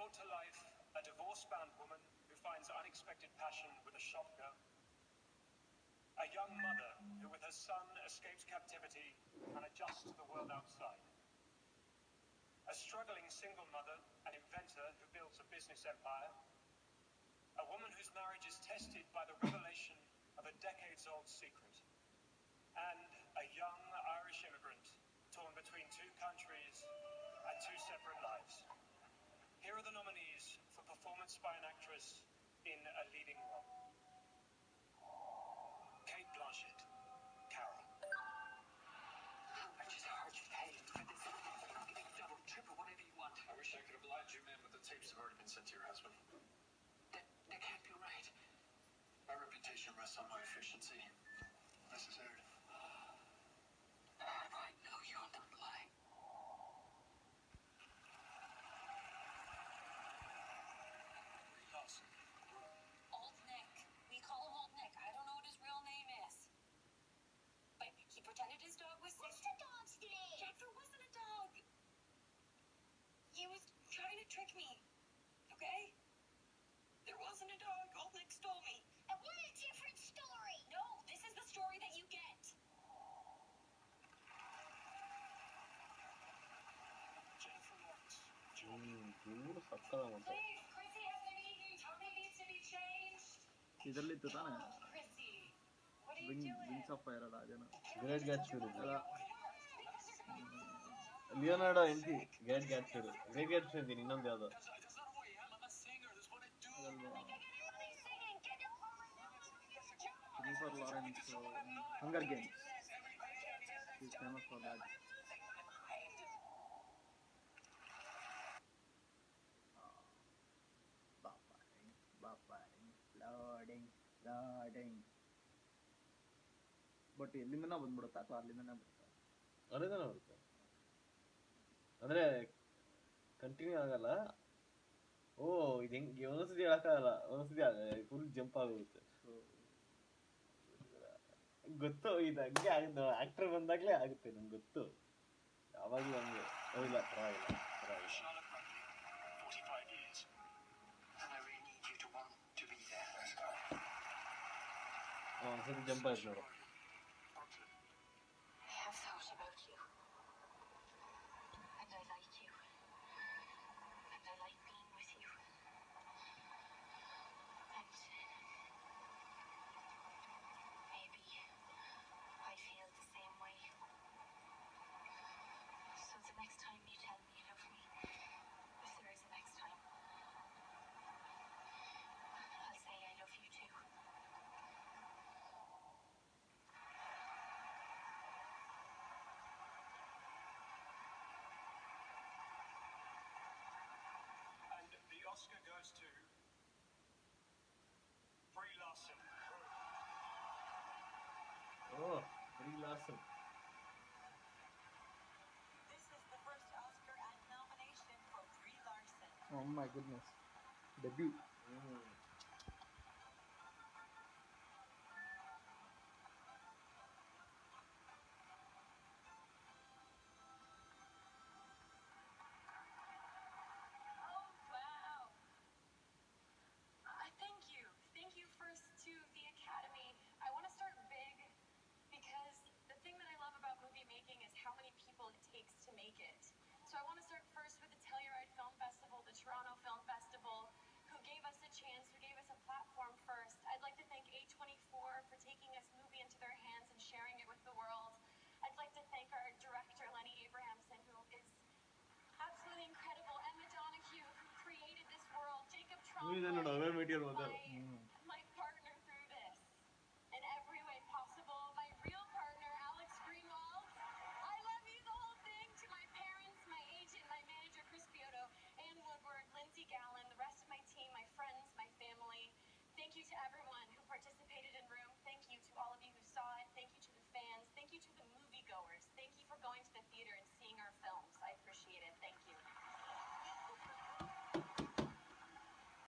brought to life a divorce-bound woman who finds unexpected passion with a shop girl. A young mother who with her son escapes captivity and adjusts to the world outside. A struggling single mother, an inventor who builds a business empire. A woman whose marriage is tested by the revelation of a decades-old secret. And a young Irish immigrant torn between two countries and two separate lives. Here are the nominees for performance by an actress in a leading role. Kate Blanchett, Carol. I just heard you paid for this. Double, triple, whatever you want. I wish I could oblige you, ma'am, but the tapes have already been sent to your husband. That can't be right. My reputation rests on my efficiency. Mrs. Aird. I know you're not lying. Lawson. Old Nick. We call him Old Nick. I don't know what his real name is. But he pretended his dog was... What's the dog's name? Jack, there wasn't a dog. He was trying to trick me. Okay? There wasn't a dog. Old Nick stole me. I want a different story. No, this is the story that you get. Jennifer Lawrence. ಇವರು ಸಕ್ಕತ್ತಾಗುಂಟು Please, Chrissy hasn't eaten. Tummy needs to be changed. ಇದರಲ್ಲಿತ್ತು ತಾನೆ Chrissy, what are you doing? Wings of Fire ಅಲ್ಲ ಅದೇನೋ Great Gatsby ಅಲ್ಲ Leonardo ಎಂಟಿ Great Gatsby Great Gatsby ಅಂತೀನಿ ಇನ್ನೊಂದು ಯಾವ್ದು Jennifer Lawrence Hunger Games is famous for that ಲಾಡಿಂಗ್ but ಎಲ್ಲಿಂದನ ಬಂದ್ಬಿಡುತ್ತಾ ಅಥವಾ ಅಲ್ಲಿಂದನೇ ಬರುತ್ತಾ ಅಲ್ಲಿಂದನೇ ಬರುತ್ತೆ ಅಂದ್ರೆ ಕಂಟಿನ್ಯೂ ಆಗಲ್ಲ ಓ ಇದು ಹೆಂಗೆ ಒಂದೊಂದ್ಸತಿ ಹೇಳಕ್ಕಾಗಲ್ಲ ಒಂದೊಂದ್ಸತಿ ಫುಲ್ ಜಂಪ್ ಆಗೋಗುತ್ತೆ ಗೊತ್ತು ಇದು ಹಂಗೆ ಆಗುತ್ತೆ ಆಕ್ಟರ್ ಬಂದಾಗ್ಲೇ ಆಗುತ್ತೆ ನಂಗೆ ಗೊತ್ತು ಯಾವಾಗಲೂ ಹಂಗೆ ಇಲ್ಲ ಪರವಾಗಿಲ್ಲ Charlotte Bradley, 45 years. And I really need you to want to be there. ಒಂದ್ಸತಿ ಜಂಪ್ ಆಯ್ತು ನೋಡು Brooklyn. I have thought about you. And I like you. And I like being with you. And maybe I feel the same way. So the next time you tell me you love me, if there is a next time, I'll say I love you too. And the Oscar goes to Brie Larson. Oh Brie Larson This is the first Oscar nomination for Brie Larson. Oh my goodness. Debut. Oh, wow. Thank you. Thank you first to the Academy. I want to start big because the thing that I love about movie making is how many people it takes to make it. So I want to start first with the Telluride Film Festival, the Toronto Film Festival, who gave us a chance, who gave us a platform first. I'd like to thank A24 for taking this movie into their hands and sharing it with the world. I'd like to thank our director, Lenny Abrahamson, who is absolutely incredible. Emma Donahue, who created this world. Jacob ನೋಡು ಅವೇ material ಮಾತಾಡು my partner through this. In every way possible. My real partner, Alex Greenwald. I love you the whole thing. To my parents, my agent, my manager, Chris Bioto, Ann Woodward, Lindsay Gallen, the rest of my team, my friends, my family. Thank you to everyone who participated in Room. Thank you to all of you who saw it. Thank you to the fans. Thank you to the moviegoers.